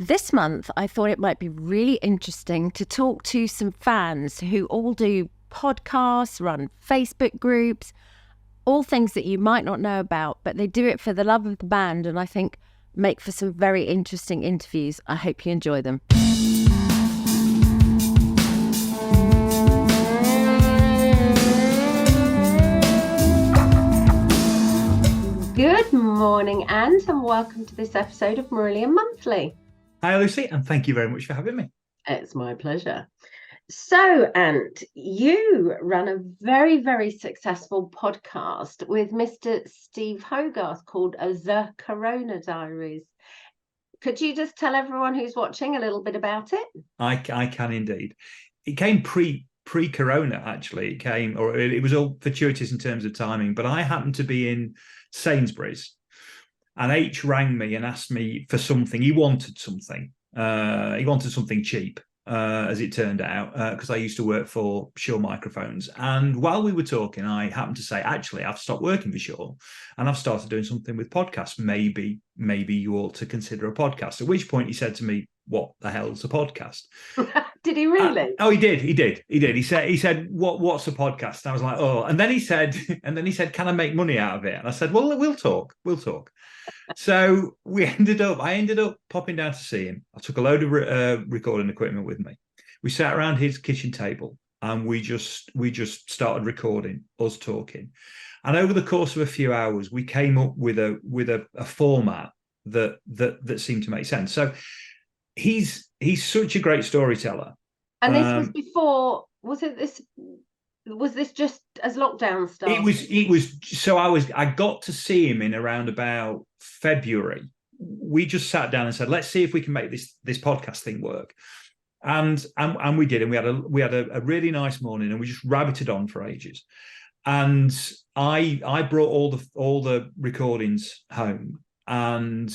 This month, I thought it might be really interesting to talk to some fans who all do podcasts, run Facebook groups, all things that you might not know about, but they do it for the love of the band, and I think make for some very interesting interviews. I hope you enjoy them. Good morning, Anne, and welcome to this episode of Marillion Monthly. Hi, Lucy, and thank you very much for having me. It's my pleasure. So, Ant, you run a very, very successful podcast with Mr. Steve Hogarth called The Corona Diaries. Could you just tell everyone who's watching a little bit about it? I can indeed. It came pre-Corona, actually. It was all fortuitous in terms of timing, but I happened to be in Sainsbury's, and H rang me and asked me for something. He wanted something. He wanted something cheap, as it turned out, because I used to work for Shure Microphones. And while we were talking, I happened to say, actually, I've stopped working for Shure and I've started doing something with podcasts. Maybe you ought to consider a podcast. At which point he said to me, what the hell's a podcast? Did he really? He did. He said, what's a podcast? And I was like, oh. And then he said, can I make money out of it? And I said, well, we'll talk. So I ended up popping down to see him. I took a load of recording equipment with me. We sat around his kitchen table and we just started recording, us talking. And over the course of a few hours, we came up with a format that seemed to make sense. So he's such a great storyteller. And this was before, was this just as lockdown started? It was. So I got to see him in around about February. We just sat down and said, let's see if we can make this podcast thing work. And we did, and we had a really nice morning, and we just rabbited on for ages. And I brought all the recordings home, and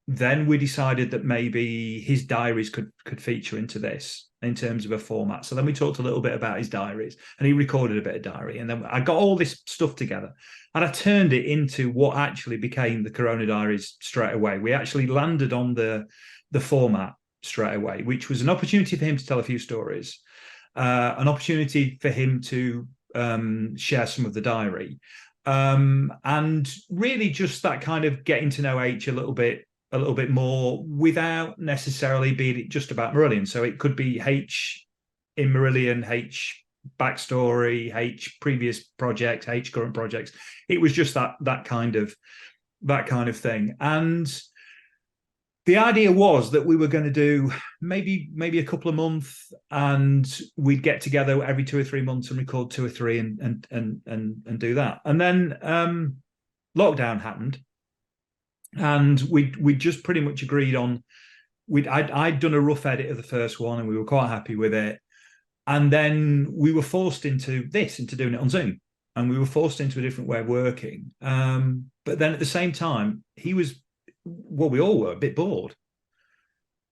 then we decided that maybe his diaries could feature into this in terms of a format. So then we talked a little bit about his diaries, and he recorded a bit of diary. And then I got all this stuff together and I turned it into what actually became the Corona Diaries straight away. We actually landed on the format straight away, which was an opportunity for him to tell a few stories, an opportunity for him to share some of the diary, and really just that kind of getting to know H a little bit more without necessarily being just about Marillion. So it could be H in Marillion, H backstory, H previous projects, H current projects. It was just that kind of thing. And the idea was that we were going to do maybe a couple of months, and we'd get together every 2 or 3 months and record 2 or 3 and do that. And then lockdown happened. And we just pretty much agreed on. I'd done a rough edit of the first one, and we were quite happy with it. And then we were forced into doing it on Zoom, and we were forced into a different way of working. But then at the same time, we all were a bit bored.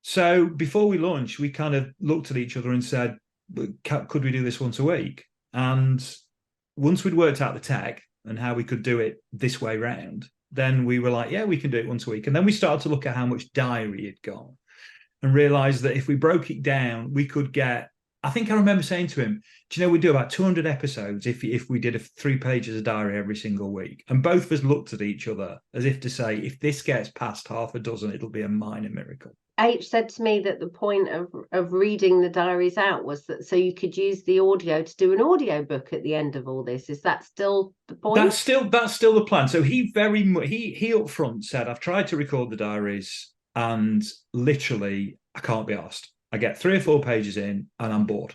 So before we launched, we kind of looked at each other and said, could we do this once a week? And once we'd worked out the tech and how we could do it this way round, then we were like, yeah, we can do it once a week. And then we started to look at how much diary had gone and realized that if we broke it down, we could get, I think I remember saying to him, do you know, we do about 200 episodes if we did 3 pages of diary every single week. And both of us looked at each other as if to say, if this gets past half a dozen, it'll be a minor miracle. H said to me that the point of reading the diaries out was that so you could use the audio to do an audio book at the end of all this. Is that still the point? That's still the plan. So he up front said, I've tried to record the diaries and literally I can't be asked. I get 3 or 4 pages in and I'm bored.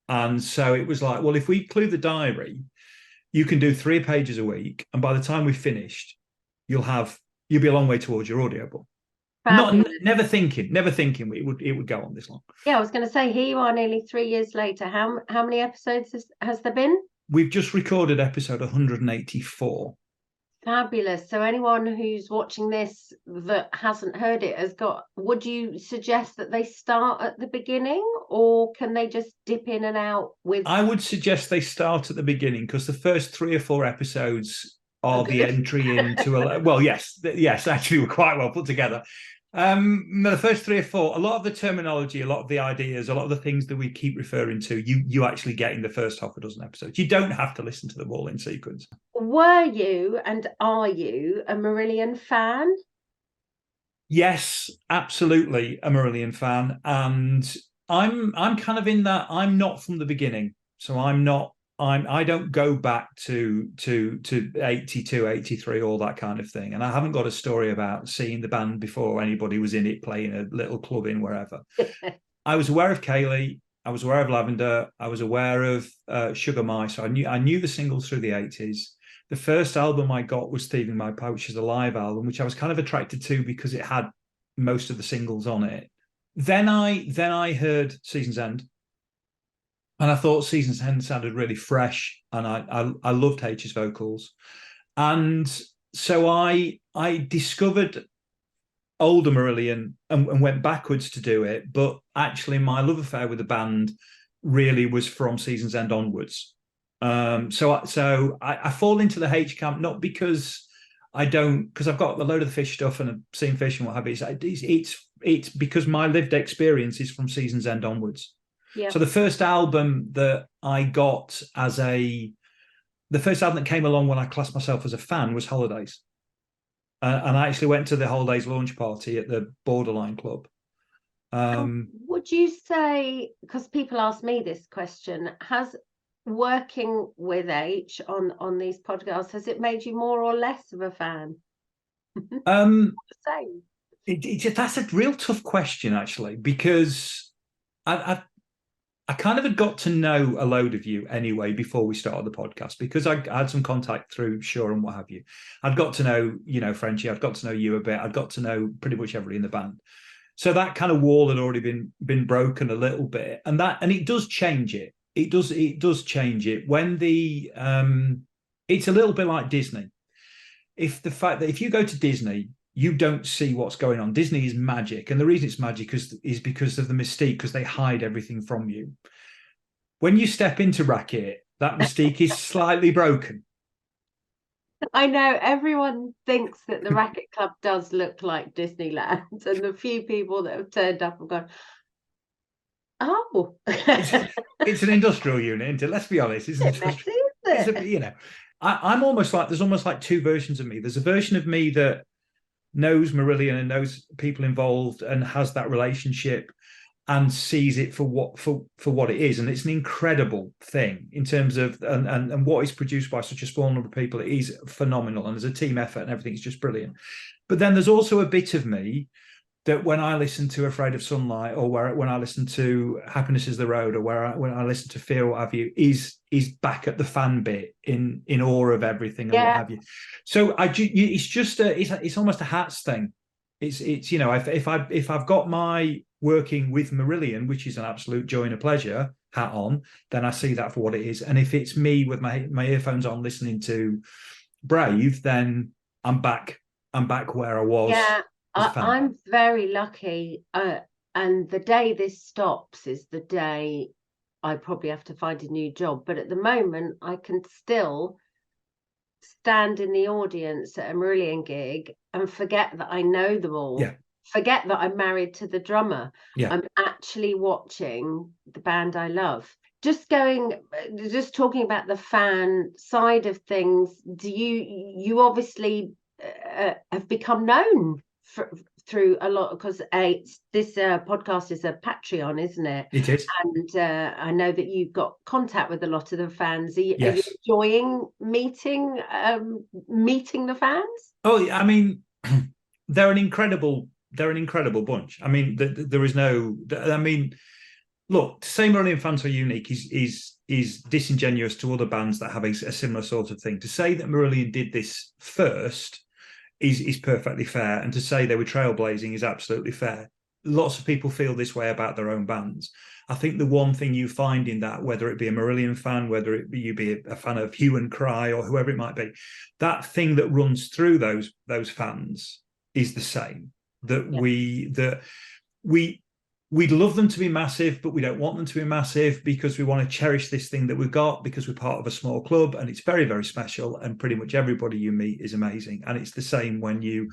And so it was like, well, if we include the diary, you can do 3 pages a week, and by the time we've finished, you'll be a long way towards your audio book. Never thinking it would go on this long. Yeah, I was going to say, here you are nearly 3 years later. How many episodes has there been? We've just recorded episode 184. Fabulous. So anyone who's watching this that hasn't heard it would you suggest that they start at the beginning, or can they just dip in and out with? I would suggest they start at the beginning, because the first 3 or 4 episodes are the entry into a well, yes, actually we're quite well put together. No, the first three or four, a lot of the terminology, a lot of the ideas, a lot of the things that we keep referring to, you actually get in the first half a dozen episodes. You don't have to listen to them all in sequence. Were you and are you a Marillion fan? Yes, absolutely a Marillion fan, and I'm kind of in that. I'm not from the beginning, so I don't go back to 82, 83, all that kind of thing. And I haven't got a story about seeing the band before anybody was in it playing a little club in wherever. I was aware of Kaylee, I was aware of Lavender, I was aware of Sugar Mice. So I knew the singles through the 80s. The first album I got was Thieving My Pipe, which is a live album, which I was kind of attracted to because it had most of the singles on it. Then I heard Season's End, and I thought Season's End sounded really fresh, and I loved H's vocals, and so I discovered older Marillion and went backwards to do it. But actually, my love affair with the band really was from Season's End onwards. So I fall into the H camp, not because because I've got a load of the Fish stuff and I've seen Fish and what have you. It's because my lived experience is from Season's End onwards. Yeah. So the first album that I got the first album that came along when I classed myself as a fan was Holidays. And I actually went to the Holidays launch party at the Borderline Club. Would you say, because people ask me this question, has working with H on these podcasts, has it made you more or less of a fan? The same. That's a real tough question, actually, because I kind of had got to know a load of you anyway before we started the podcast, because I had some contact through Shaw and what have you. I'd got to know, Frenchie, I'd got to know you a bit. I'd got to know pretty much everybody in the band. So that kind of wall had already been broken a little bit. And it does change it. It does change it when it's a little bit like Disney. If you go to Disney, you don't see what's going on. Disney is magic. And the reason it's magic is because of the mystique, because they hide everything from you. When you step into Racket, that mystique is slightly broken. I know everyone thinks that the Racket Club does look like Disneyland, and the few people that have turned up have gone, oh. It's an industrial unit, isn't it? Let's be honest. It's messy, isn't it? I'm almost like, there's almost like two versions of me. There's a version of me that knows Marillion and knows people involved and has that relationship and sees it for what it is. And it's an incredible thing in terms of and what is produced by such a small number of people. It is phenomenal, and there's a team effort and everything is just brilliant. But then there's also a bit of me that when I listen to Afraid of Sunlight, or when I listen to Happiness is the Road, or when I listen to Fear, what have you, is back at the fan bit in awe of everything and what have you. So it's just it's almost a hats thing. It's if I've got my working with Marillion, which is an absolute joy and a pleasure, hat on, then I see that for what it is. And if it's me with my earphones on listening to Brave, then I'm back where I was. Yeah. I'm very lucky, and the day this stops is the day I probably have to find a new job. But at the moment, I can still stand in the audience at a Marillion gig and forget that I know them all. Yeah. Forget that I'm married to the drummer. Yeah. I'm actually watching the band I love. Just talking about the fan side of things. Do you obviously have become known through a lot, because this podcast is a Patreon, isn't it? It is. And I know that you've got contact with a lot of the fans. Are you enjoying meeting the fans? Oh, I mean, they're an incredible bunch. I mean, there is no. I mean, look, to say Marillion fans are unique is disingenuous to other bands that have a similar sort of thing. To say that Marillion did this first is perfectly fair, and to say they were trailblazing is absolutely fair. Lots of people feel this way about their own bands. I think the one thing you find in that, whether it be a Marillion fan, whether you be a fan of Hue and Cry or whoever it might be, that thing that runs through those fans is the same. We'd love them to be massive, but we don't want them to be massive because we want to cherish this thing that we've got, because we're part of a small club and it's very, very special. And pretty much everybody you meet is amazing. And it's the same when you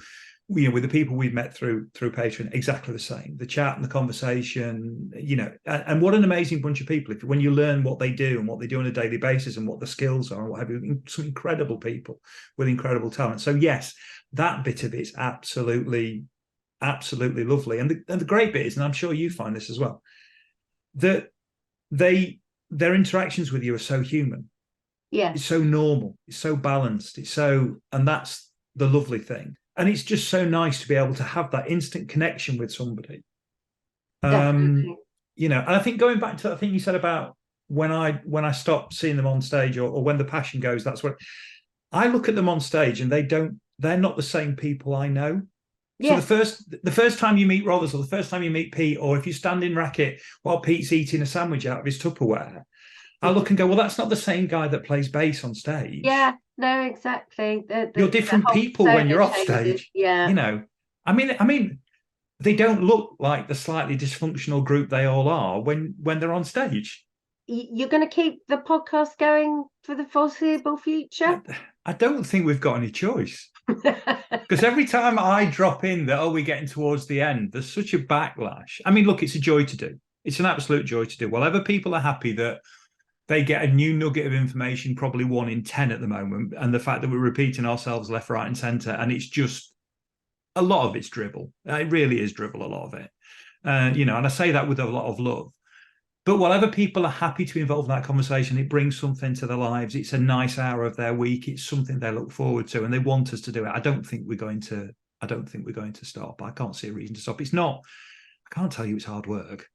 with the people we've met through Patreon, exactly the same. The chat and the conversation, and what an amazing bunch of people. When you learn what they do and what they do on a daily basis and what the skills are and what have you, some incredible people with incredible talent. So yes, that bit of it's absolutely lovely. And the great bit is, and I'm sure you find this as well, that their interactions with you are so human. Yeah. It's so normal. It's so balanced. And that's the lovely thing. And it's just so nice to be able to have that instant connection with somebody. Definitely. And I think going back to that thing you said about when I stopped seeing them on stage or when the passion goes, that's what I look at them on stage and they're not the same people I know. Yeah. So the first time you meet Rothers, or the first time you meet Pete, or if you stand in Racket while Pete's eating a sandwich out of his Tupperware, I look and go, well, that's not the same guy that plays bass on stage. Yeah, no, exactly. You're different people when you're off stage. Yeah. I mean, they don't look like the slightly dysfunctional group they all are when they're on stage. You're going to keep the podcast going for the foreseeable future? I don't think we've got any choice. Because every time I drop in that, we're getting towards the end, there's such a backlash. I mean, look, it's a joy to do. It's an absolute joy to do. Whatever people are happy that they get a new nugget of information, probably 1 in 10 at the moment. And the fact that we're repeating ourselves left, right, and centre. And it's just a lot of it's dribble. It really is dribble, a lot of it. And I say that with a lot of love. But whatever people are happy to be involved in that conversation, it brings something to their lives. It's a nice hour of their week. It's something they look forward to, and they want us to do it. I don't think we're going to stop. I can't see a reason to stop. It's not. I can't tell you it's hard work.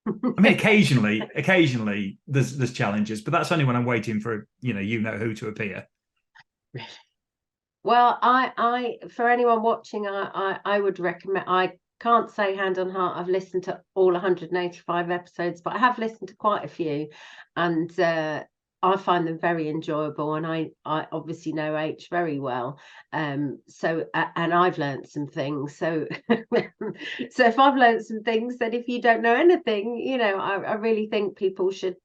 I mean, occasionally there's challenges, but that's only when I'm waiting for who to appear. Really? Well, I for anyone watching, I would recommend. I can't say hand on heart I've listened to all 185 episodes, but I have listened to quite a few, and I find them very enjoyable. And I obviously know H very well, so and I've learned some things. So so if I've learned some things, then if you don't know anything, I really think people should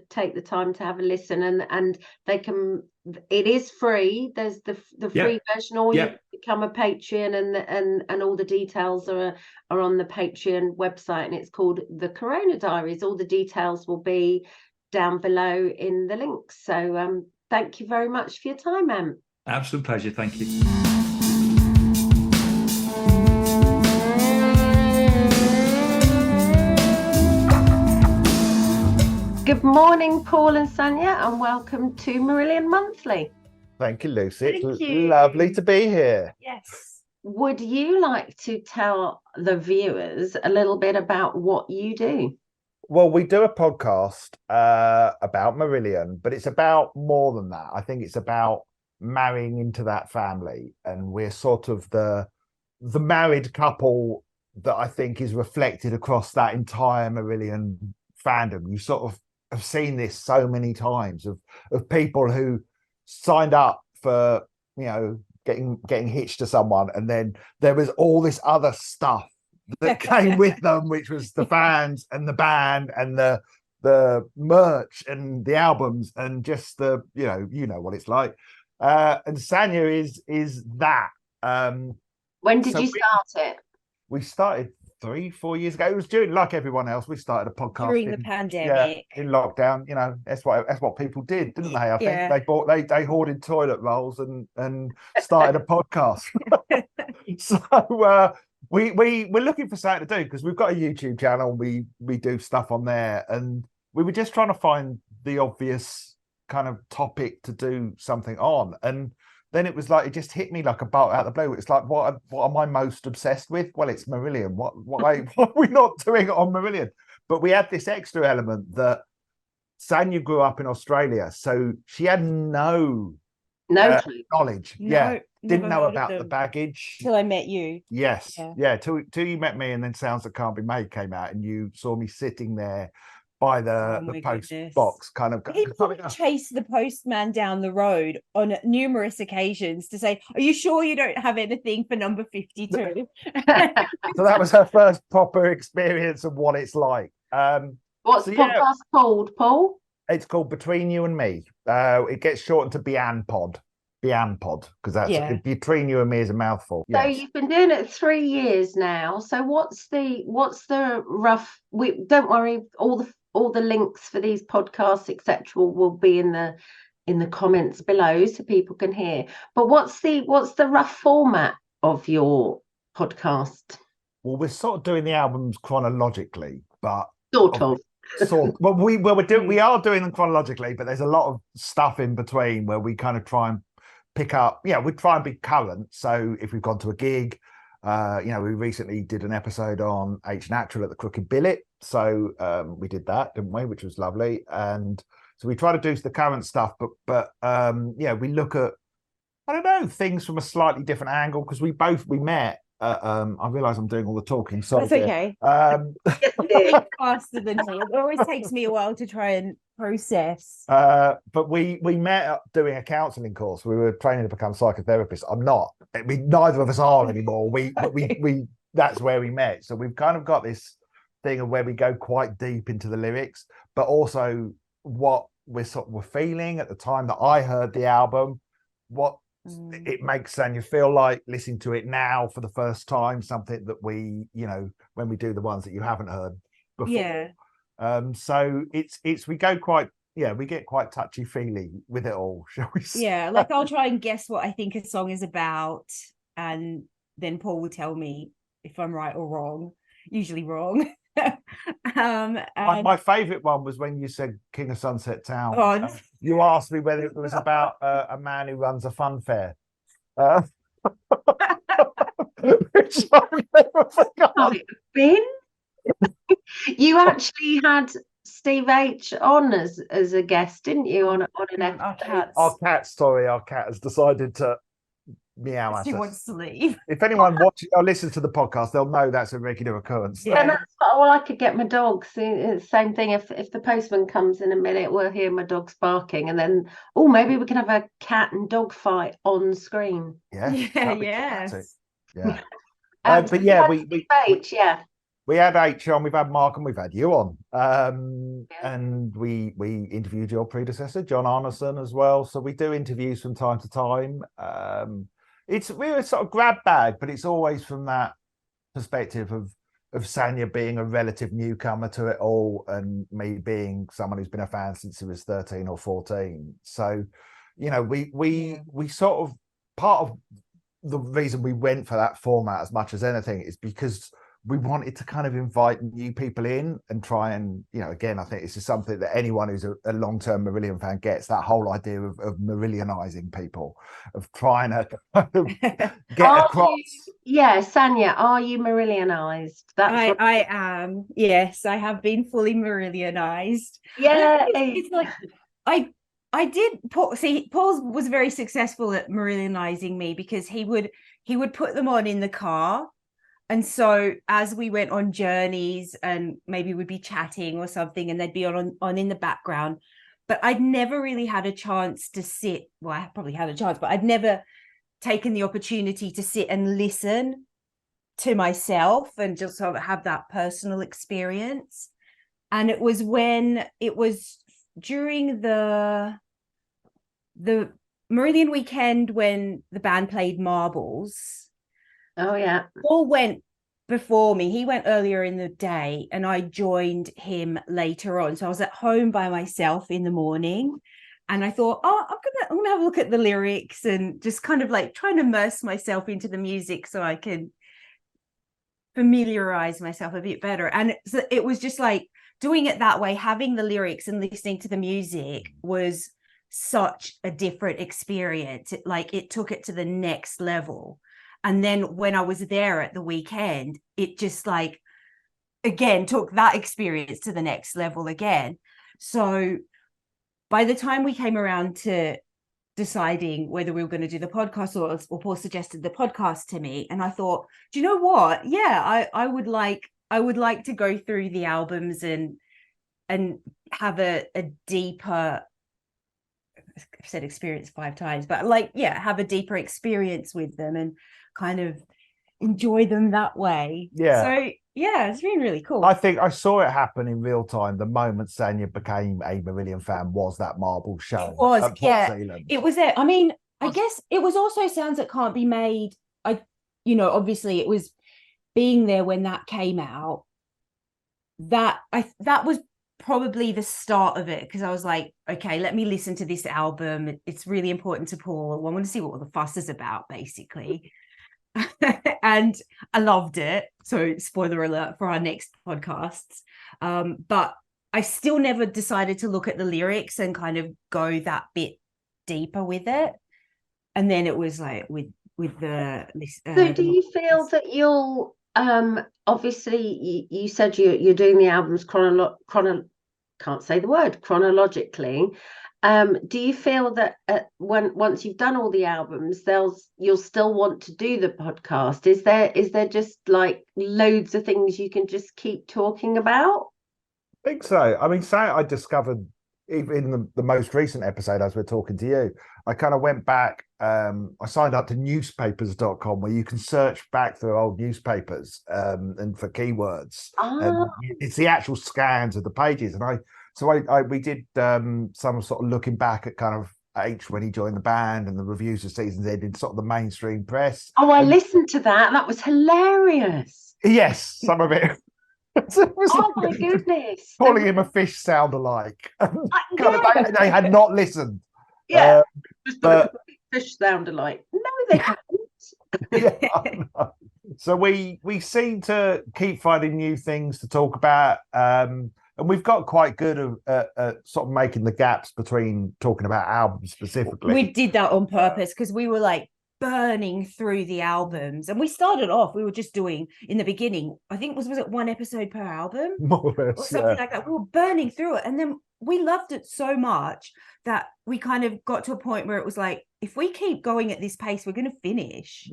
take the time to have a listen, and they can. It is free. There's the free version, or you become a Patreon, and all the details are on the Patreon website, and it's called the Corona Diaries. All the details will be down below in the links. So thank you very much for your time, Em. Absolute pleasure. Thank you. Good morning, Paul and Sanja, and welcome to Marillion Monthly. Thank you, Lucy. Thank you. Lovely to be here. Yes. Would you like to tell the viewers a little bit about what you do? Well, we do a podcast about Marillion, but it's about more than that. I think it's about marrying into that family, and we're sort of the married couple that I think is reflected across that entire Marillion fandom. You sort of have seen this so many times of people who signed up for getting hitched to someone, and then there was all this other stuff that came with them, which was the fans and the band and the merch and the albums and just the what it's like. And Sanja is that. When did you start it? We started 3-4 years ago. It was during, like everyone else, we started a podcast during the pandemic. In lockdown. That's what people did, didn't they? I think they hoarded toilet rolls and started a podcast. So we're looking for something to do, because we've got a YouTube channel. We do stuff on there, and we were just trying to find the obvious kind of topic to do something on. And then it was like, it just hit me like a bolt out of the blue. It's like, what am I most obsessed with? Well, it's Marillion. What are we not doing on Marillion? But we had this extra element that Sanja grew up in Australia, so she had no knowledge. Didn't know about the baggage till I met you. Yes, till you met me, and then Sounds That Can't Be Made came out, and you saw me sitting there by the post box, kind of. People chase the postman down the road on numerous occasions to say, "Are you sure you don't have anything for number 52?" So that was her first proper experience of what it's like. What's the podcast called, Paul? It's called Between You and Me. It gets shortened to Bian Pod. the Ampod, because that's Yeah. between you and me is a mouthful. So Yes. you've been doing it 3 years now. So what's the rough? Don't worry, all the links for these podcasts, etc., will be in the comments below so people can hear. But what's the rough format of your podcast? Well, we're sort of doing the albums chronologically, but Sort of. we are doing them chronologically, but there's a lot of stuff in between where we kind of try and pick up. Yeah, we try and be current. So if we've gone to a gig, we recently did an episode on H Natural at the Crooked Billet. So we did that, didn't we? Which was lovely. And so we try to do the current stuff, but we look at, I don't know, things from a slightly different angle, because we met. I realise I'm doing all the talking. Sorry. That's okay. Faster than me. It always takes me a while to try and process. But we met up doing a counselling course. We were training to become psychotherapists. I'm not. I mean, neither of us are anymore. We that's where we met. So we've kind of got this thing of where we go quite deep into the lyrics, but also what we're feeling at the time that I heard the album, what it makes Sanja feel like listening to it now for the first time, something that we, when we do the ones that you haven't heard before. Yeah. So we get quite touchy-feely with it all, shall we say? Yeah, like I'll try and guess what I think a song is about, and then Paul will tell me if I'm right or wrong, usually wrong. My favourite one was when you said King of Sunset Town. Oh, you asked me whether it was about a man who runs a fun fair. Which I never forgot. You actually had Steve H on as a guest, didn't you? On an episode. Our cat has decided to meow at she us. wants to leave. If anyone watches or listens to the podcast, they'll know that's a regular occurrence. Yeah, and that's well, I could get my dogs. Same thing. If the postman comes in a minute, we'll hear my dogs barking, and then maybe we can have a cat and dog fight on screen. Yeah, yes. Yeah. But yeah, we had H on, we've had Mark, and we've had you on. And we interviewed your predecessor, John Arneson, as well. So we do interviews from time to time. We're a sort of grab bag, but it's always from that perspective of Sanja being a relative newcomer to it all, and me being someone who's been a fan since he was 13 or 14. So, we sort of, part of the reason we went for that format as much as anything is because we wanted to kind of invite new people in and try and, again, I think this is something that anyone who's a long-term Marillion fan gets, that whole idea of Marillionizing people, of trying to kind of get across. Sanja, are you Marillionized? I am. Yes, I have been fully Marillionized. Yeah. It's like, I did, Paul was very successful at Marillionizing me, because he would put them on in the car. And so as we went on journeys, and maybe we'd be chatting or something, and they'd be on in the background, but I'd never really had a chance to sit. Well, I probably had a chance, but I'd never taken the opportunity to sit and listen to myself and just sort of have that personal experience. And it was during the Marillion weekend when the band played Marbles. Oh, yeah. Paul went before me. He went earlier in the day, and I joined him later on. So I was at home by myself in the morning, and I thought, I'm gonna have a look at the lyrics and just kind of like try and immerse myself into the music so I can familiarize myself a bit better. And so it was just like doing it that way, having the lyrics and listening to the music was such a different experience. It took it to the next level. And then when I was there at the weekend, it just again, took that experience to the next level again. So by the time we came around to deciding whether we were going to do the podcast, or Paul suggested the podcast to me, and I thought, do you know what? Yeah, I would like to go through the albums and have a deeper, I've said experience 5 times, but have a deeper experience with them and kind of enjoy them that way. Yeah. So it's been really cool. I think I saw it happen in real time. The moment Sanja became a Marillion fan was that Marble show. It was, yeah. It was there. I mean, I guess it was also sounds that can't be made. Obviously it was being there when that came out. That was probably the start of it, because I was like, okay, let me listen to this album. It's really important to Paul. I want to see what all the fuss is about, basically. And I loved it. So spoiler alert for our next podcasts. But I still never decided to look at the lyrics and kind of go that bit deeper with it. And then it was like with the So do you feel that you'll obviously you said you're doing the albums can't say the word chronologically. Do you feel that once you've done all the albums, you'll still want to do the podcast? Is there just like loads of things you can just keep talking about? I think so. I mean, say I discovered even in the most recent episode, as we're talking to you, I kind of went back. I signed up to newspapers.com, where you can search back through old newspapers and for keywords. And it's the actual scans of the pages. And we did some sort of looking back at kind of H when he joined the band and the reviews of seasons ended, sort of the mainstream press. Oh, I listened to that. That was hilarious. Yes, some of it. Oh my goodness. Calling him a fish sound alike. They had not listened. Yeah. But fish sound alike. No, they haven't. Yeah, so we seem to keep finding new things to talk about. And we've got quite good at sort of making the gaps between talking about albums specifically. We did that on purpose, because we were like burning through the albums, and we started off, we were just doing, in the beginning, I think was it one episode per album, more or less, or something like that. We were burning through it, and then we loved it so much that we kind of got to a point where it was like, if we keep going at this pace, we're going to finish.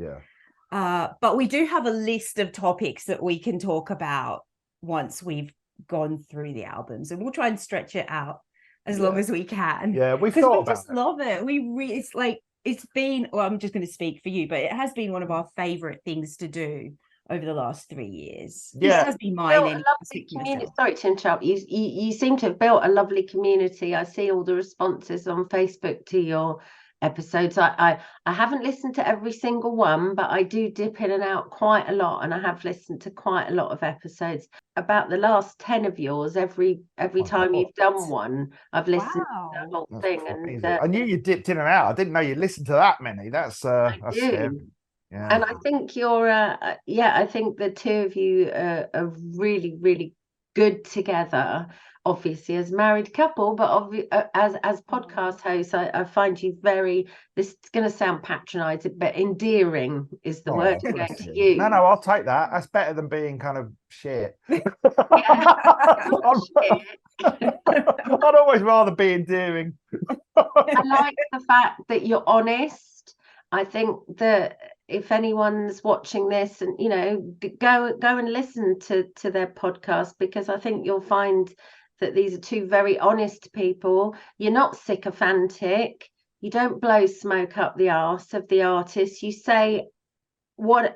But we do have a list of topics that we can talk about once we've gone through the albums, and we'll try and stretch it out as long as we can. We've thought about just love it. It's like, it's been, well, I'm just going to speak for you, but it has been one of our favorite things to do over the last 3 years. This has been mine. Sorry to interrupt. You seem to have built a lovely community. I see all the responses on Facebook to your episodes. I haven't listened to every single one, but I do dip in and out quite a lot, and I have listened to quite a lot of episodes. About the last 10 of yours, every time you've done one, I've listened to the whole thing. And I knew you dipped in and out. I didn't know you listened to that many. That's scary. Yeah. And I think you're I think the two of you are really, really good together, obviously as married couple, but as podcast hosts, I find you very, this is going to sound patronizing, but endearing is the word I'm going to use. No, I'll take that. That's better than being kind of shit. I'd always rather be endearing. I like the fact that you're honest. I think that if anyone's watching this, and go and listen to their podcast, because I think you'll find that these are two very honest people. You're not sycophantic. You don't blow smoke up the arse of the artist. You say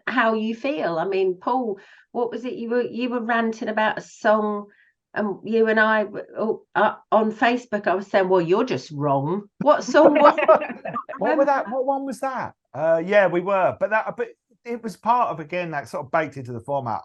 how you feel. I mean, Paul, what was it you were ranting about a song, and you and I on Facebook, I was saying, well, you're just wrong. What song was it? What one was that? We were, but it was part of, again, that sort of baked into the format.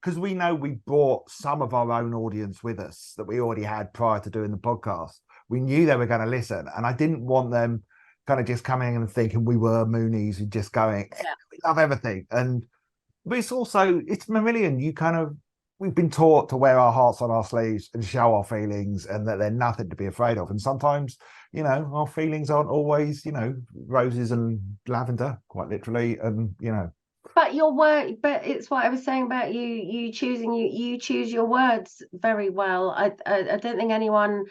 Because we know we brought some of our own audience with us that we already had prior to doing the podcast. We knew they were going to listen, and I didn't want them kind of just coming in and thinking we were Moonies and just going, we love everything. But it's Marillion. We've been taught to wear our hearts on our sleeves and show our feelings, and that they're nothing to be afraid of. And sometimes, our feelings aren't always, roses and lavender, quite literally. And, But your word, but it's what I was saying about you choose your words very well. I don't think anyone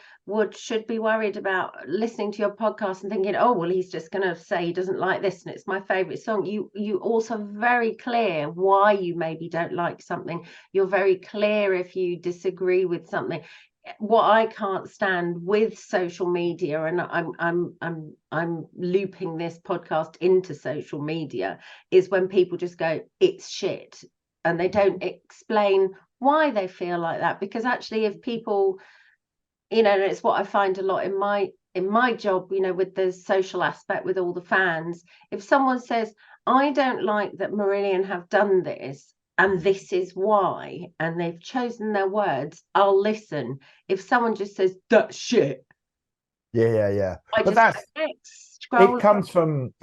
should be worried about listening to your podcast and thinking, oh, well, he's just going to say he doesn't like this and it's my favorite song. You also very clear why you maybe don't like something. You're very clear if you disagree with something. What I can't stand with social media, and I'm looping this podcast into social media, is when people just go, it's shit, and they don't explain why they feel like that. Because actually, if people you know, and it's what I find a lot in my job, you know, with the social aspect with all the fans. If someone says, I don't like that Marillion have done this and this is why, and they've chosen their words, I'll listen. If someone just says that's shit, yeah. I But just that's scroll. it comes from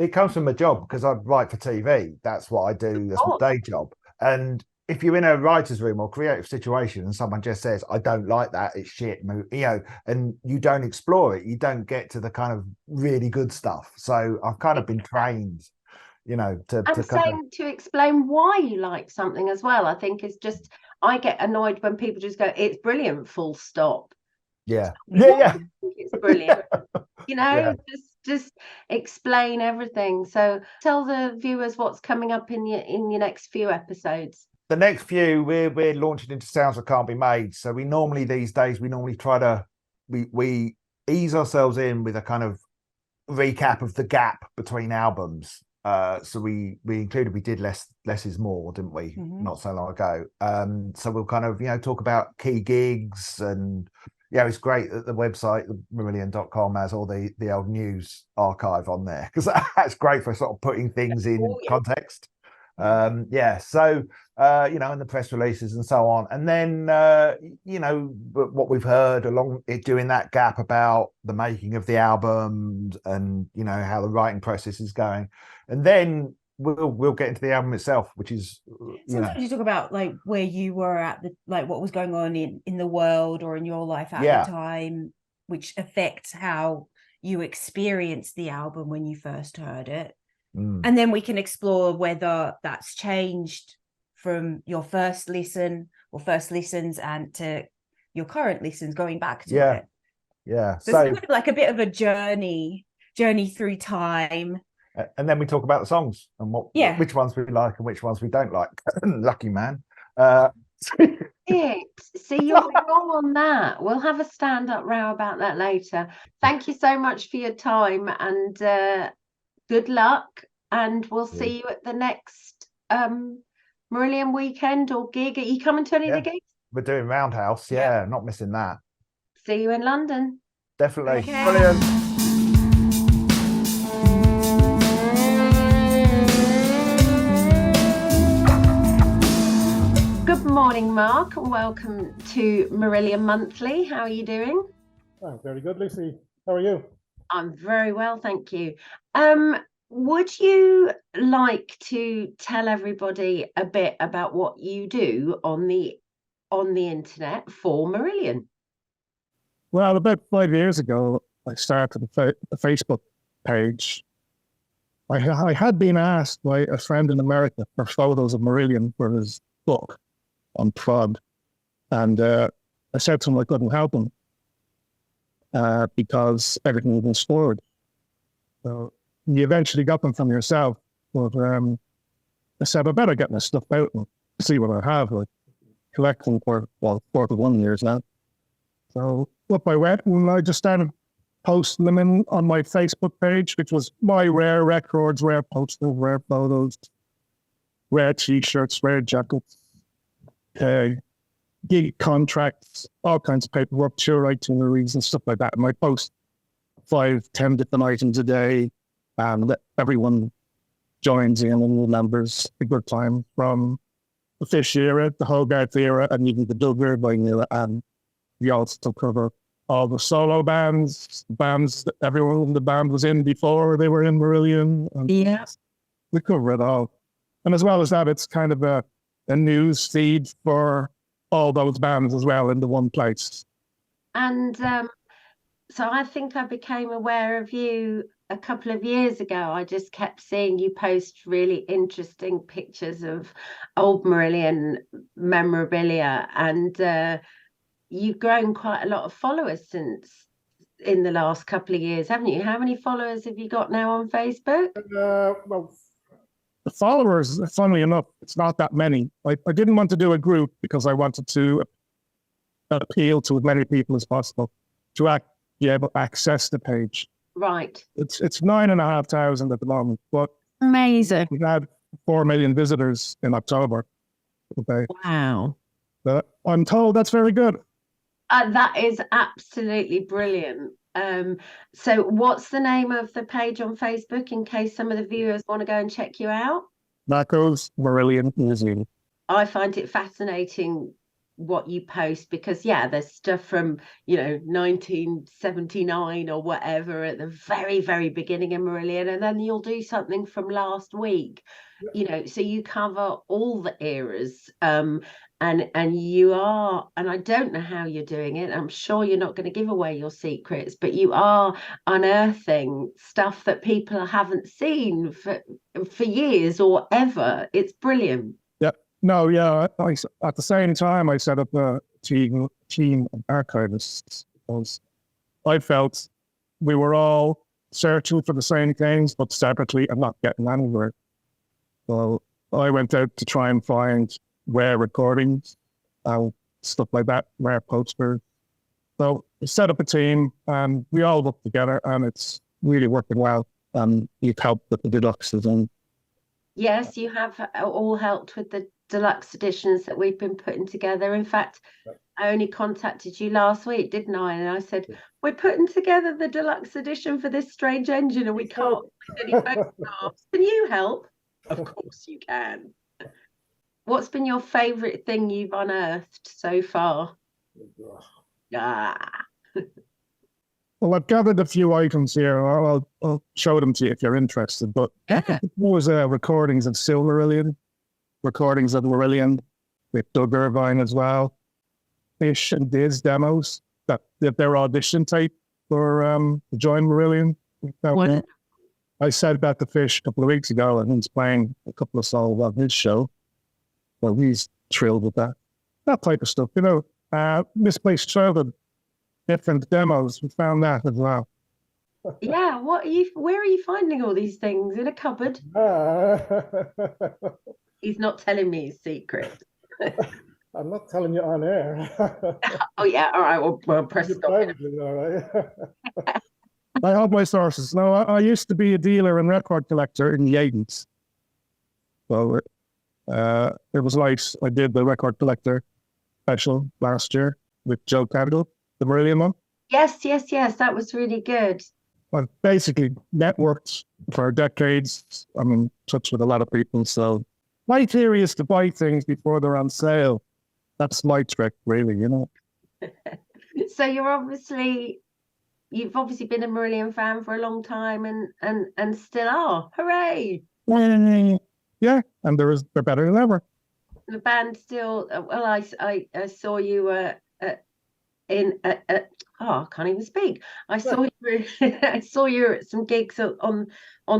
a job, because I write for TV. That's what I do. That's my day job. And if you're in a writer's room or creative situation and someone just says, I don't like that, it's shit, you know, and you don't explore it, you don't get to the kind of really good stuff. So I've kind of been trained, you know, to to explain why you like something as well. I think is just, I get annoyed when people just go, it's brilliant, full stop. Yeah. It's brilliant. You know, Yeah. just explain everything. So tell the viewers what's coming up in your next few episodes. The next few, we're launching into sounds that can't be made. So we normally try to we ease ourselves in with a kind of recap of the gap between albums. So we did less is more, didn't we? Mm-hmm. Not so long ago. So we'll kind of, you know, talk about key gigs, and yeah, it's great that the website, marillion.com, has all the old news archive on there, because that's great for sort of putting things in context. So you know, and the press releases and so on, and then you know, what we've heard along it during that gap about the making of the album, and you know, how the writing process is going, and then we'll get into the album itself, which is sometimes you talk about like where you were at, the like what was going on in the world or in your life at the time, which affects how you experienced the album when you first heard it. And then we can explore whether that's changed from your first listen or first listens and to your current listens going back to it. Yeah. So it's kind of like a bit of a journey through time. And then we talk about the songs and which ones we like and which ones we don't like. Lucky man. See, you're wrong on that. We'll have a stand-up row about that later. Thank you so much for your time, and good luck, and we'll see you at the next Marillion weekend or gig. Are you coming to any of the gigs? We're doing Roundhouse. Not missing that. See you in London. Definitely. Okay. Brilliant. Good morning, Mark, and welcome to Marillion Monthly. How are you doing? Oh, very good, Lucy. How are you? I'm very well, thank you. Would you like to tell everybody a bit about what you do on the internet for Marillion? Well, about 5 years ago, I started a Facebook page. I had been asked by a friend in America for photos of Marillion for his book on prod, and I said to him I couldn't help him because everything was stored. So you eventually got them from yourself, but I said I better get my stuff out and see what I have. Like, collecting for 41 years now. So up I went, and I just started posting them on my Facebook page, which was my rare records, rare posters, rare photos, rare t-shirts, rare jackets, gig contracts, all kinds of paperwork, tour itineraries and stuff like that. And I post 5-10 different items a day, and everyone joins in and remembers a good time from the Fish era, the Hogarth era, and even the Duggar by Neil. And we also cover all the solo bands that everyone in the band was in before they were in Marillion. We cover it all. And as well as that, it's kind of a news feed for all those bands as well into one place. And so I think I became aware of you a couple of years ago. I just kept seeing you post really interesting pictures of old Marillion memorabilia, and you've grown quite a lot of followers since in the last couple of years, haven't you? How many followers have you got now on Facebook? Well, the followers, funnily enough, it's not that many. I didn't want to do a group because I wanted to appeal to as many people as possible to be able to access the page. Right. It's 9,500 at the moment, but amazing. We had 4 million visitors in October. Okay. Wow. But I'm told that's very good. That is absolutely brilliant. So what's the name of the page on Facebook in case some of the viewers want to go and check you out? Marko's Marillion Museum. I find it fascinating what you post because there's stuff from 1979 or whatever at the very, very beginning of Marillion, and then you'll do something from last week, so you cover all the eras. And you are, and I don't know how you're doing it, I'm sure you're not going to give away your secrets, but you are unearthing stuff that people haven't seen for years or ever. It's brilliant. No, yeah. At the same time, I set up a team of archivists because I felt we were all searching for the same things, but separately and not getting anywhere. So I went out to try and find rare recordings and stuff like that, rare posters. So we set up a team and we all work together and it's really working well. And you've helped with the deluxes. And yes, you have all helped with the deluxe editions that we've been putting together. In fact, I only contacted you last week, didn't I? And I said, we're putting together the deluxe edition for this strange engine and we can't find any photographs. Can you help? Of course you can. What's been your favourite thing you've unearthed so far? Well, I've gathered a few items here. I'll show them to you if you're interested. But there was recordings of Silmarillion, recordings of Marillion with Doug Irvine as well. Fish and Diz demos that their audition tape for to join Marillion. I said that to Fish a couple of weeks ago, and he's playing a couple of songs on his show. Well, he's thrilled with that. That type of stuff, Misplaced Childhood, different demos. We found that as well. Yeah, where are you finding all these things? In a cupboard? He's not telling me his secret. I'm not telling you on air. Oh yeah, all right, we'll press stop. All right. I have my sources. No, I used to be a dealer and record collector in the 80s. So it was nice. I did the record collector special last year with Joe Candle, the Marillion one. Yes. That was really good. I've basically networked for decades. I'm in touch with a lot of people. So my theory is to buy things before they're on sale. That's my trick, really, So you've obviously been a Marillion fan for a long time and still are. Hooray! Yeah, and they're better than ever. The band still. Well, I saw you I can't even speak. I saw you at some gigs on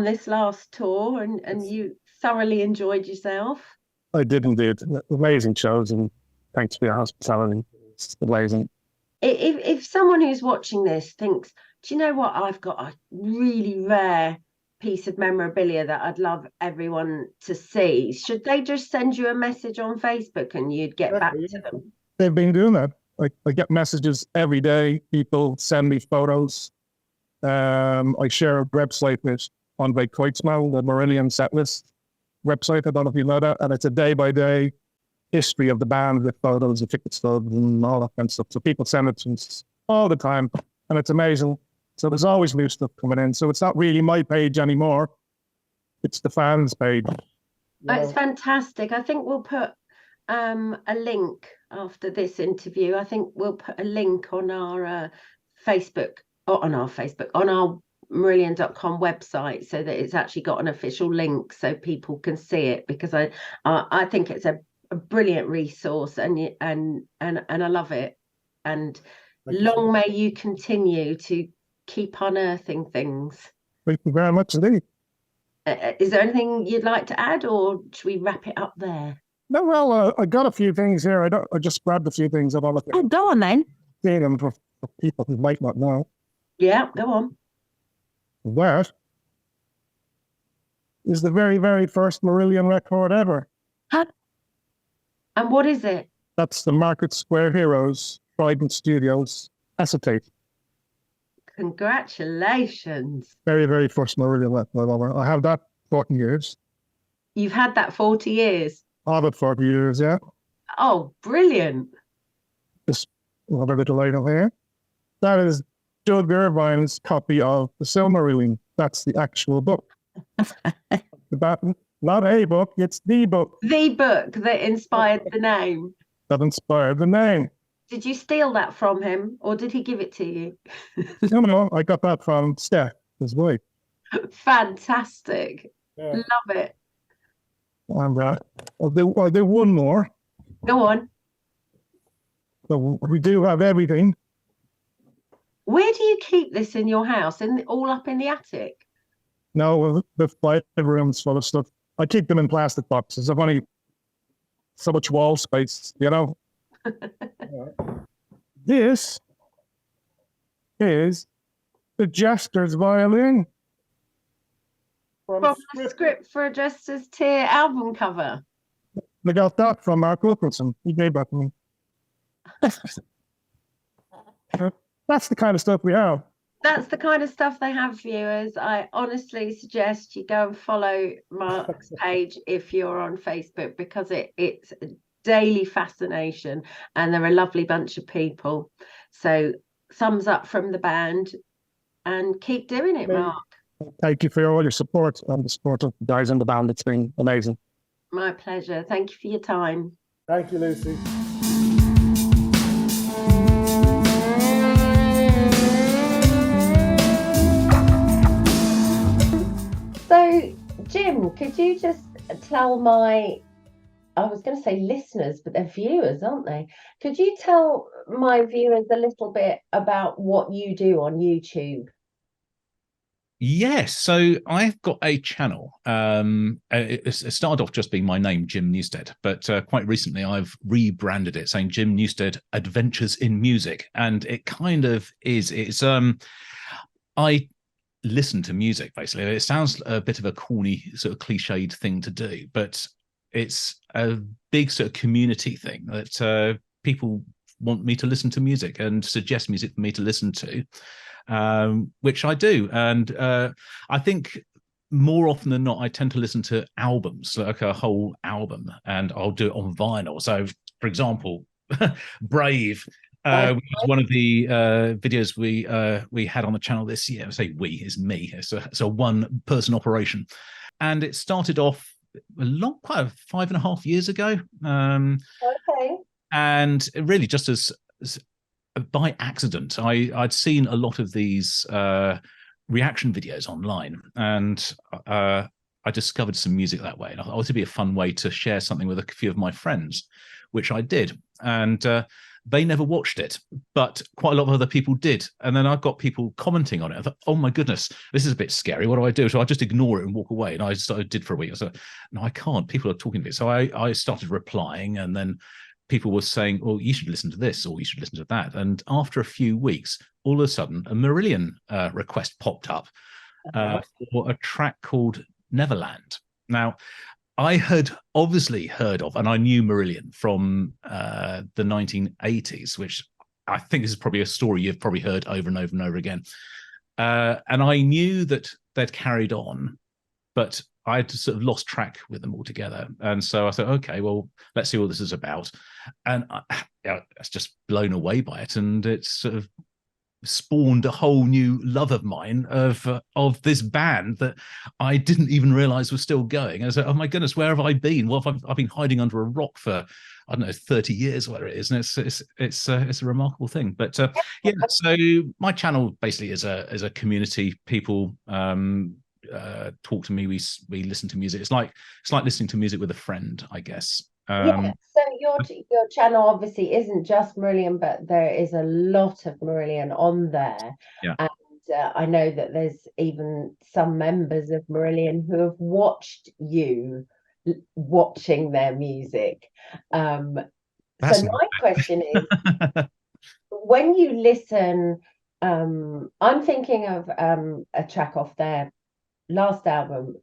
this last tour, and you thoroughly enjoyed yourself. I did indeed. Amazing shows, and thanks for your hospitality. It's amazing. If someone who's watching this thinks, do you know what? I've got a really rare piece of memorabilia that I'd love everyone to see. Should they just send you a message on Facebook and you'd get back to them? They've been doing that. I get messages every day. People send me photos. I share a website with Andre Kreutzmann, the Marillion setlist website. I don't know if you know that. And it's a day-by-day history of the band with photos, of ticket stubs and all that kind of stuff. So people send it to us all the time. And it's amazing. So there's always new stuff coming in. So it's not really my page anymore. It's the fans' page. It's fantastic. I think we'll put a link after this interview. I think we'll put a link on our Facebook, on our Marillion.com website, so that it's actually got an official link so people can see it, because I think it's a brilliant resource and I love it. And long may you continue to keep unearthing things. Thank you very much indeed. Is there anything you'd like to add, or should we wrap it up there? No, well, I got a few things here. I just grabbed a few things. Go on then. See them for people who might not know. Yeah, go on. That is the very, very first Marillion record ever. Huh? And what is it? That's the Market Square Heroes Trident Studios acetate. Congratulations. Very, very first Marillion record ever. I have that 40 years. You've had that 40 years? I have it 40 years, yeah. Oh, brilliant. It's We'll have a little item here. That is Doug Irvine's copy of The Silmarillion. That's the actual book. Not a book, it's the book The book that inspired the name. that inspired the name. Did you steal that from him, or did he give it to you? No, I got that from Steph, his wife. Fantastic. Yeah. Love it. And I'll do one more. Go on. So we do have everything. Where do you keep this in your house? All up in the attic? No, the 5 rooms full of stuff. I keep them in plastic boxes. I've only so much wall space, you know. This is the Jester's violin. From From the script for a Jester's Tear album cover. I got that from Marko. He gave that to me. That's the kind of stuff we have. That's the kind of stuff they have, viewers. I honestly suggest you go and follow Mark's page if you're on Facebook, because it's a daily fascination, and they're a lovely bunch of people. So thumbs up from the band, and keep doing it, Mark. Thank you for all your support and the support of the guys in the band. It's been amazing. My pleasure. Thank you for your time. Thank you, Lucy. So, Jim, could you just tell I was going to say listeners, but they're viewers, aren't they? Could you tell my viewers a little bit about what you do on YouTube? Yes, so I've got a channel. It started off just being my name, Jim Newstead, but quite recently I've rebranded it, saying Jim Newstead Adventures in Music, and it kind of is. It's I listen to music basically. It sounds a bit of a corny, sort of cliched thing to do, but it's a big sort of community thing that people want me to listen to music and suggest music for me to listen to. Which I do, and I think more often than not I tend to listen to albums, like a whole album, and I'll do it on vinyl. So for example, Brave was one of the videos we had on the channel this year. I say we is me, it's a one person operation, and it started off quite 5.5 years ago, Okay. and really just as by accident, I'd seen a lot of these reaction videos online, and I discovered some music that way. And I thought it would be a fun way to share something with a few of my friends, which I did. And they never watched it, but quite a lot of other people did. And then I got people commenting on it. I thought, oh my goodness, this is a bit scary. What do I do? So I just ignore it and walk away. And I did for a week. I said, no, I can't. People are talking to me. So I started replying, and then people were saying, oh, you should listen to this, or you should listen to that. And after a few weeks, all of a sudden, a Marillion request popped up for a track called Neverland. Now, I had obviously heard of, and I knew Marillion from the 1980s, which I think is probably a story you've probably heard over and over and over again. And I knew that they'd carried on, but I'd sort of lost track with them altogether. And so I said, okay, well, let's see what this is about. And I was just blown away by it. And it's sort of spawned a whole new love of mine of this band that I didn't even realize was still going. And I said, oh my goodness, where have I been? Well, I've been hiding under a rock for, I don't know, 30 years, whatever it is. And it's a remarkable thing. But yeah, so my channel basically is a community. People talk to me, we listen to music. It's like listening to music with a friend, I guess. Yeah, so your channel obviously isn't just Marillion, but there is a lot of Marillion on there. Yeah. And I know that there's even some members of Marillion who have watched you watching their music. So my question is, when you listen, I'm thinking of a track off their last album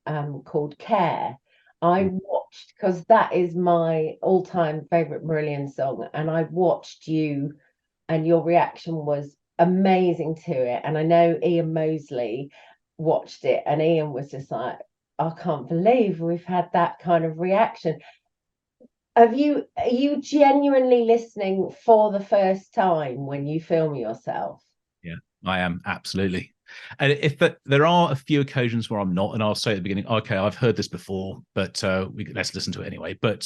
called Care. I watched, because that is my all-time favorite Marillion song, and I watched you, and your reaction was amazing to it. And I know Ian Mosley watched it, and Ian was just like, I can't believe we've had that kind of reaction. Are you genuinely listening for the first time when you film yourself? Yeah, I am, absolutely. And there are a few occasions where I'm not, and I'll say at the beginning, okay, I've heard this before, but let's listen to it anyway. But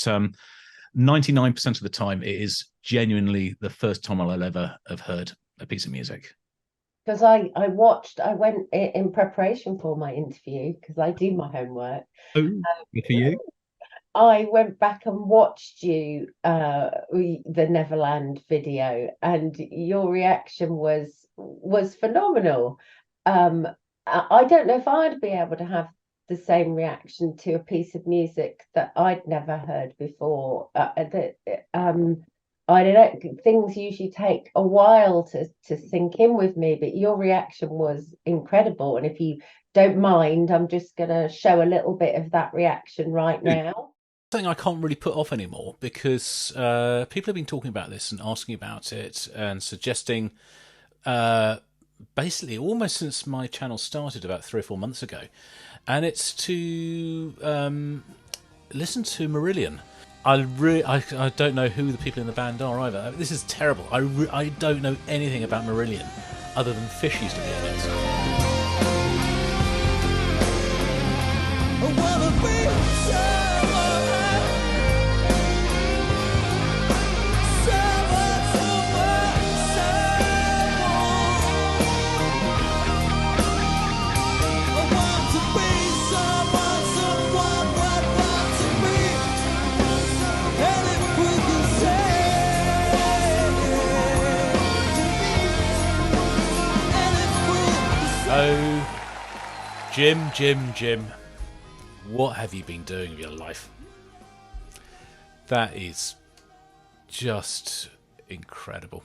99% of the time, it is genuinely the first time I'll ever have heard a piece of music. Because I went in preparation for my interview, because I do my homework. Oh, good for you. I went back and watched the Neverland video, and your reaction was phenomenal. I don't know if I'd be able to have the same reaction to a piece of music that I'd never heard before. I don't know. Things usually take a while to sink in with me, but your reaction was incredible. And if you don't mind, I'm just going to show a little bit of that reaction right now. Something I can't really put off anymore, because people have been talking about this and asking about it and suggesting, basically almost since my channel started about 3 or 4 months ago, and it's to listen to Marillion. I don't know who the people in the band are either. This is terrible. I don't know anything about Marillion other than Fish used to be in it. Oh, Jim, what have you been doing with your life? That is just incredible.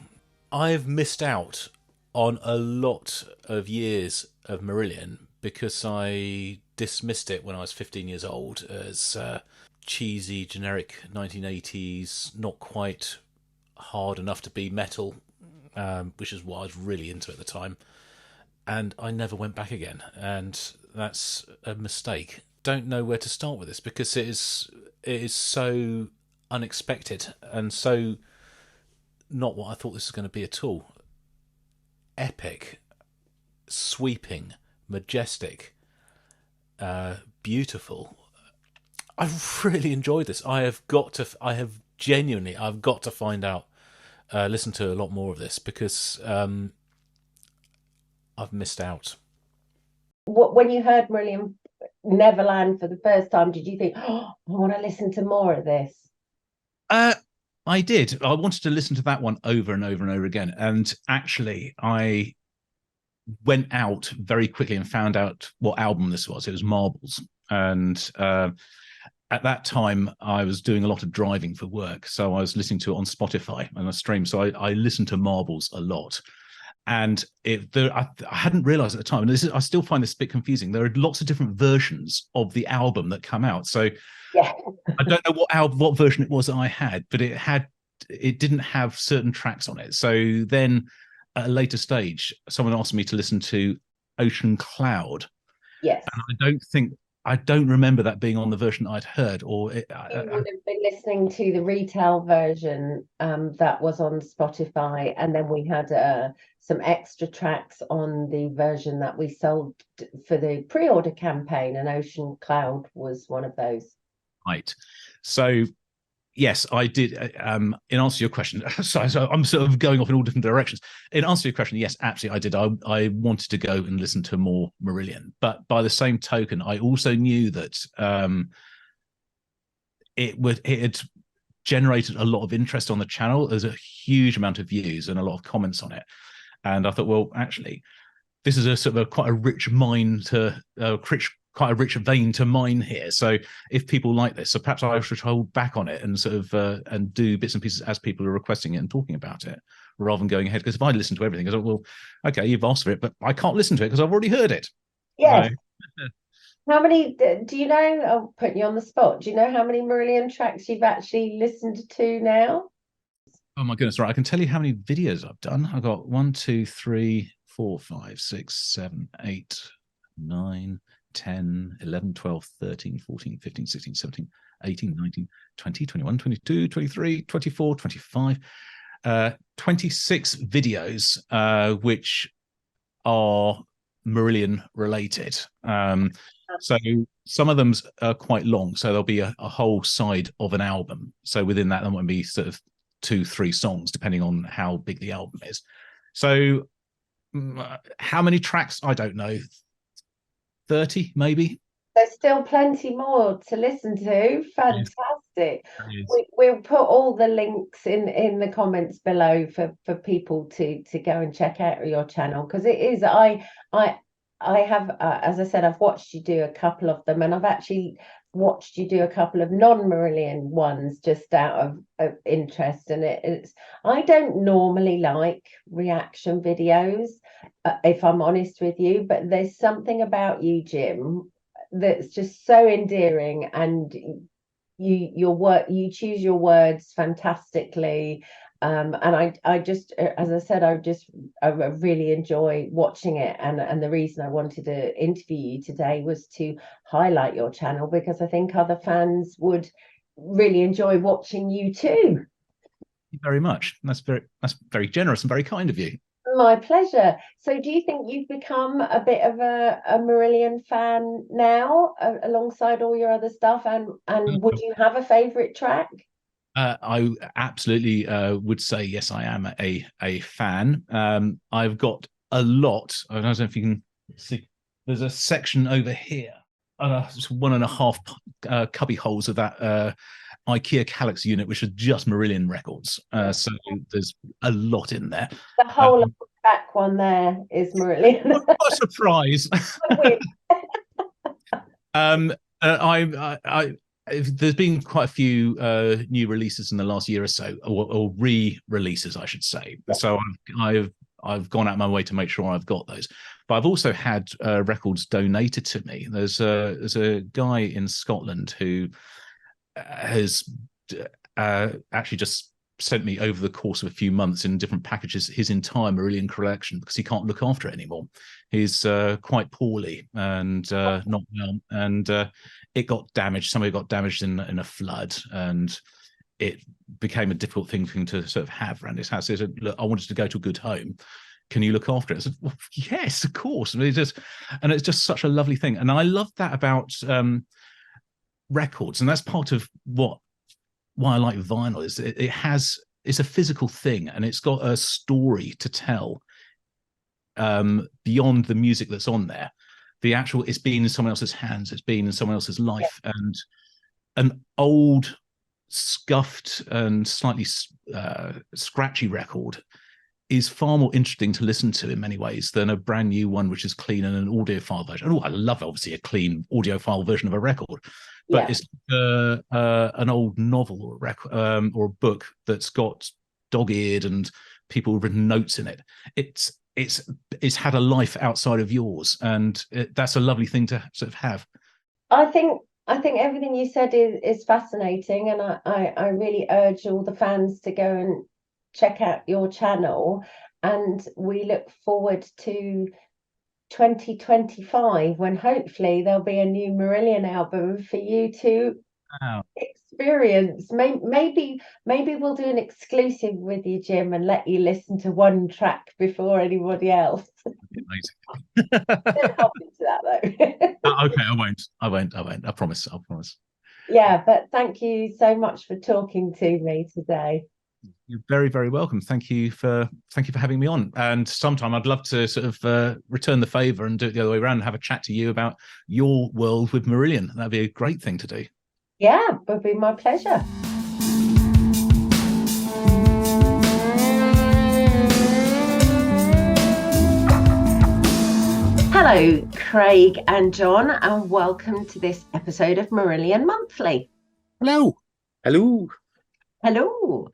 I've missed out on a lot of years of Marillion because I dismissed it when I was 15 years old as cheesy, generic 1980s, not quite hard enough to be metal, which is what I was really into at the time. And I never went back again, and that's a mistake. Don't know where to start with this because it is so unexpected and so not what I thought this was going to be at all. Epic, sweeping, majestic, beautiful. I've really enjoyed this. I've got to find out, listen to a lot more of this because I've missed out. When you heard Marillion Neverland for the first time, did you think, oh, I want to listen to more of this? I did. I wanted to listen to that one over and over and over again. And actually, I went out very quickly and found out what album this was. It was Marbles. And at that time, I was doing a lot of driving for work. So I was listening to it on Spotify and a stream. So I listened to Marbles a lot. And I hadn't realized at the time, and I still find this a bit confusing. There are lots of different versions of the album that come out. So yeah. I don't know what version it was that I had, but it didn't have certain tracks on it. So then at a later stage, someone asked me to listen to Ocean Cloud. Yes. And I don't remember that being on the version I'd heard. Or you would have been listening to the retail version that was on Spotify, and then we had some extra tracks on the version that we sold for the pre-order campaign, and Ocean Cloud was one of those. Right. So yes, I did. In answer to your question, so I'm sort of going off in all different directions. In answer to your question, yes, absolutely, I did. I wanted to go and listen to more Marillion, but by the same token, I also knew that it had generated a lot of interest on the channel. There's a huge amount of views and a lot of comments on it, and I thought, well, actually, this is a sort of quite a rich mine to quite a rich vein to mine here. So if people like this, so perhaps I should hold back on it and sort of and do bits and pieces as people are requesting it and talking about it, rather than going ahead. Because if I listen to everything, I thought, well, okay, you've asked for it, but I can't listen to it because I've already heard it. Yes. So, how many do you know? I'll put you on the spot. Do you know how many Marillion tracks you've actually listened to now? Oh my goodness! Right, I can tell you how many videos I've done. I've got 1, 2, 3, 4, 5, 6, 7, 8, 9, 10, 11, 12, 13, 14, 15, 16, 17. 18, 19, 20, 21, 22, 23, 24, 25, 26 videos, which are Marillion related. So some of them are quite long. So there'll be a whole side of an album. So within that, there might be sort of 2-3 songs, depending on how big the album is. So how many tracks? I don't know. 30 maybe. There's still plenty more to listen to. Fantastic. We'll put all the links in the comments below for people to go and check out your channel, because it is, I have, as I said, I've watched you do a couple of them, and I've actually watched you do a couple of non-Marillion ones just out of interest. And it's, I don't normally like reaction videos, if I'm honest with you, but there's something about you, Jim, that's just so endearing, and you choose your words fantastically, and I just, as I said, I really enjoy watching it, and the reason I wanted to interview you today was to highlight your channel, because I think other fans would really enjoy watching you too. Thank you very much. That's very generous and very kind of you. My pleasure. So do you think you've become a bit of a Marillion fan now, alongside all your other stuff, and would you have a favorite track? I absolutely would say yes, I am a fan. I've got a lot. I don't know if you can see. There's a section over here, 1.5 cubby holes of that IKEA Calyx unit, which are just Marillion records. So there's a lot in there. The whole of the back one there is Marillion. What a surprise! There's been quite a few new releases in the last year or so, or re-releases, I should say. So I've gone out of my way to make sure I've got those. But I've also had records donated to me. There's a guy in Scotland who has actually just sent me, over the course of a few months in different packages, his entire Marillion collection, because he can't look after it anymore. He's quite poorly and not well, and it got damaged. Somebody got damaged in a flood, and it became a difficult thing for him to sort of have around his house. He said, "Look, I wanted to go to a good home. Can you look after it?" I said, "Well, yes, of course." And it's just such a lovely thing, and I love that about records, and that's part of why I like vinyl. Is it's a physical thing, and it's got a story to tell beyond the music that's on there. The actual, it's been in someone else's hands, it's been in someone else's life, and an old, scuffed and slightly scratchy record is far more interesting to listen to in many ways than a brand new one which is clean and an audiophile version. Oh, I love obviously a clean audiophile version of a record, but it's an old novel or a record, or a book that's got dog-eared and people have written notes in it. It's had a life outside of yours, and that's a lovely thing to sort of have. I think everything you said is fascinating, and I really urge all the fans to go and check out your channel, and we look forward to 2025, when hopefully there'll be a new Marillion album for you to experience. Maybe we'll do an exclusive with you, Jim, and let you listen to one track before anybody else. Amazing. Don't hop into that though. Okay, I won't. I promise. Yeah, but thank you so much for talking to me today. You're very, very welcome. Thank you for having me on. And sometime I'd love to sort of return the favour and do it the other way around and have a chat to you about your world with Marillion. That'd be a great thing to do. Yeah, it would be my pleasure. Hello, Craig and John, and welcome to this episode of Marillion Monthly. Hello. Hello. Hello.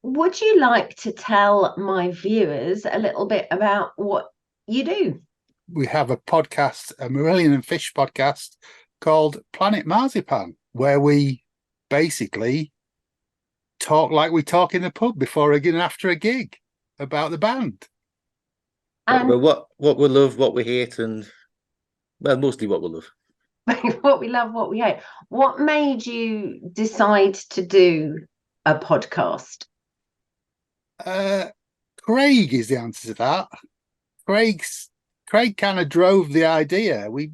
Would you like to tell my viewers a little bit about what you do? We have a podcast, a Marillion and Fish podcast called Planet Marzipan, where we basically talk like we talk in the pub before a gig and after a gig about the band. But what we love, what we hate, and well, mostly what we love. what we love, what we hate. What made you decide to do a podcast? Craig is the answer to that. Craig kind of drove the idea. We've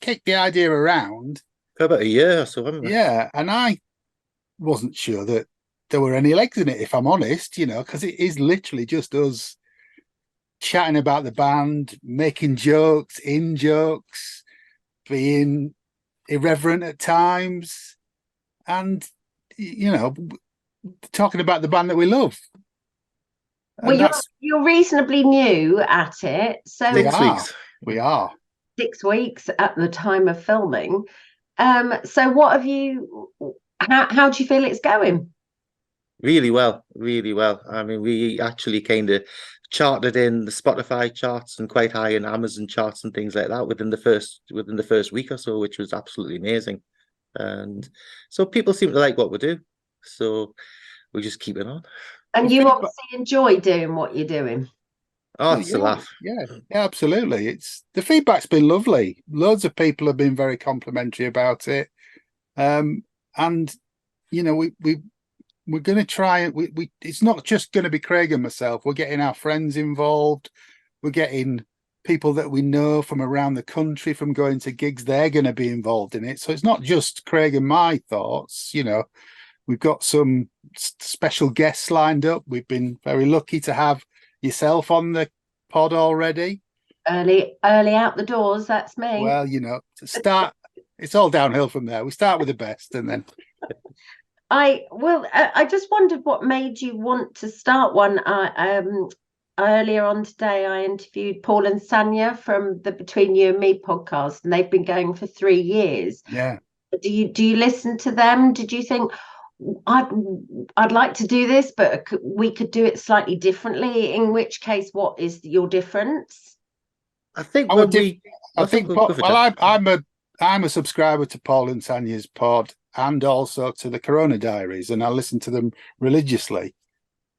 kicked the idea around for about a year or so, haven't we? Yeah, and I wasn't sure that there were any legs in it, if I'm honest, because it is literally just us chatting about the band, making jokes, in jokes, being irreverent at times, and talking about the band that we love. Well, you're reasonably new at it, so 6 weeks. We are 6 weeks at the time of filming. So what have you? How do you feel it's going? Really well, really well. I mean, we actually kind of charted in the Spotify charts and quite high in Amazon charts and things like that within the first week or so, which was absolutely amazing. And so people seem to like what we do. So we just keep it on. And you obviously enjoy doing what you're doing. Oh, it's a laugh. Yeah, absolutely. The feedback's been lovely. Loads of people have been very complimentary about it. And we're going to try it. It's not just going to be Craig and myself. We're getting our friends involved. We're getting people that we know from around the country from going to gigs. They're going to be involved in it. So it's not just Craig and my thoughts. We've got some special guests lined up. We've been very lucky to have yourself on the pod already. Early out the doors. That's me. Well, to start, it's all downhill from there. We start with the best, and then. I just wondered what made you want to start one. Earlier on today, I interviewed Paul and Sanja from the Between You and Me podcast, and they've been going for 3 years. Yeah. Do you listen to them? Did you think I'd like to do this, but we could do it slightly differently? In which case, what is your difference? I think I'm a subscriber to Paul and Sanja's pod and also to the Corona Diaries, and I listen to them religiously.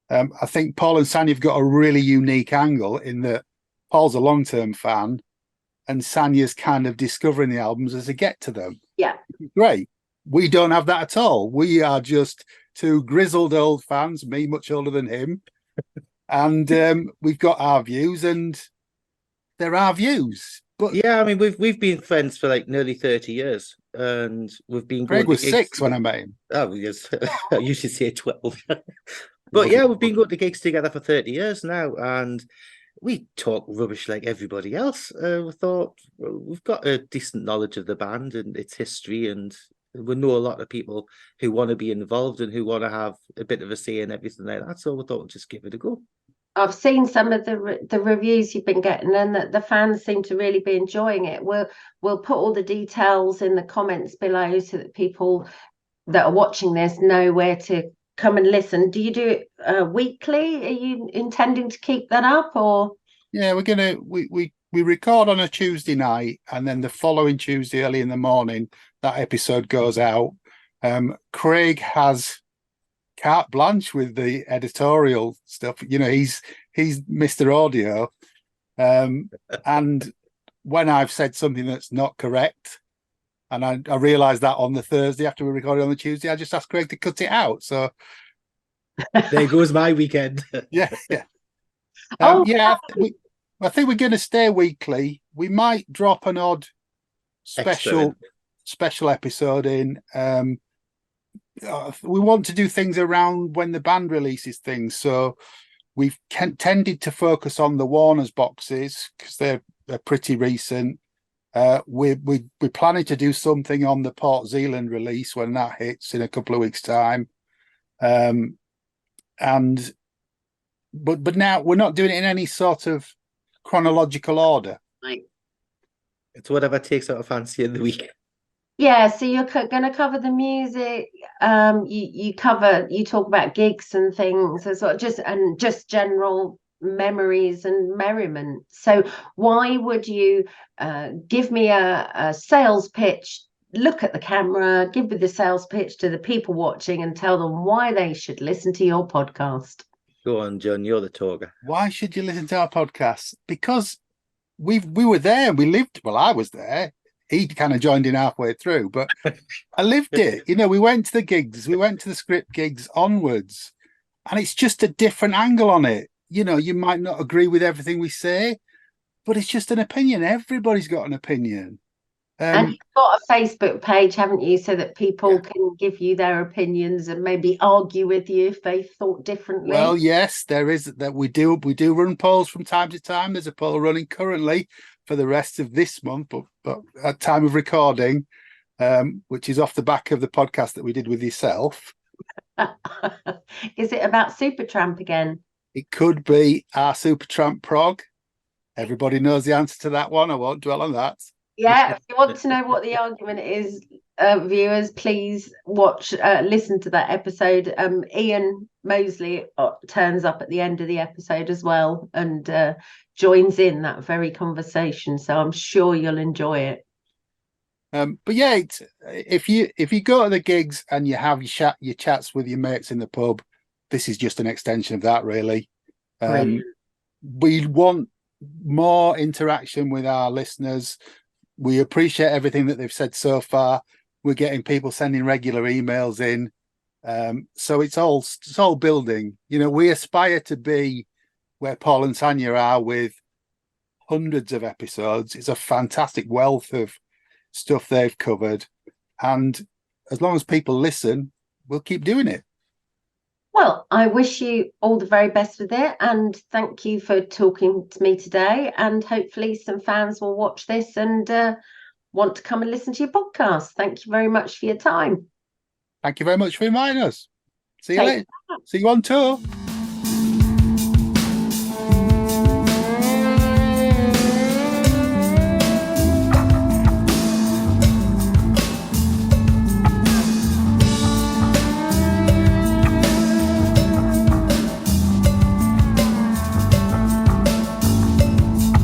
I think Paul and Sanja have got a really unique angle in that Paul's a long-term fan and Sanja's kind of discovering the albums as they get to them. Yeah. Great. We don't have that at all. We are just two grizzled old fans, me much older than him. And we've got our views, and they're our views. But yeah, I mean, we've been friends for like nearly 30 years, and we've been. Craig was 6 when I met him. Oh yes, I usually say 12. But yeah, we've been going to gigs together for 30 years now, and we talk rubbish like everybody else. We thought we've got a decent knowledge of the band and its history, and we know a lot of people who want to be involved and who want to have a bit of a say in everything like that. So we thought we'd just give it a go. I've seen some of the reviews you've been getting, and that the fans seem to really be enjoying it. We'll put all the details in the comments below so that people that are watching this know where to come and listen. Do you do it weekly? Are you intending to keep that up, or? Yeah, we record on a Tuesday night, and then the following Tuesday early in the morning that episode goes out. Craig has carte blanche with the editorial stuff. He's Mr. Audio, and when I've said something that's not correct, and I realised that on the Thursday after we recorded on the Tuesday, I just asked Craig to cut it out. So there goes my weekend. Yeah. Oh, I think we're going to stay weekly. We might drop an odd special episode in. We want to do things around when the band releases things, so we've tended to focus on the Warner's boxes because they're pretty recent. We're planning to do something on the Port Zealand release when that hits in a couple of weeks' time. But now we're not doing it in any sort of chronological order. Right. It's whatever takes out a fancy in the week. Yeah, so you're going to cover the music. You talk about gigs and things, as well, just general memories and merriment. So why would you give me a sales pitch? Look at the camera, give me the sales pitch to the people watching, and tell them why they should listen to your podcast. Go on, John. You're the talker. Why should you listen to our podcast? Because we were there. We lived. Well, I was there he kind of joined in halfway through, but I lived it. You know, we went to the gigs, we went to the script gigs onwards, and it's just a different angle on it. You know, you might not agree with everything we say, but it's just an opinion. Everybody's got an opinion. And you've got a Facebook page, haven't you, so that people can give you their opinions and maybe argue with you if they thought differently? Well, yes, there is that. We do run polls from time to time. There's a poll running currently for the rest of this month, but at time of recording, which is off the back of the podcast that we did with yourself. Is it about Supertramp again? It could be our Supertramp prog. Everybody knows the answer to that one. I won't dwell on that. Yeah, if you want to know what the argument is, viewers, please listen to that episode. Ian Mosley turns up at the end of the episode as well and joins in that very conversation. So I'm sure you'll enjoy it. But yeah, if you go to the gigs and you have your chats with your mates in the pub, this is just an extension of that, really. We want more interaction with our listeners. We appreciate everything that they've said so far. We're getting people sending regular emails in. So it's all building. You know, we aspire to be where Paul and Sanja are with hundreds of episodes. It's a fantastic wealth of stuff they've covered. And as long as people listen, we'll keep doing it. Well, I wish you all the very best with it, and thank you for talking to me today. And hopefully some fans will watch this and want to come and listen to your podcast. Thank you very much for your time. Thank you very much for inviting us. See you later. See you on tour.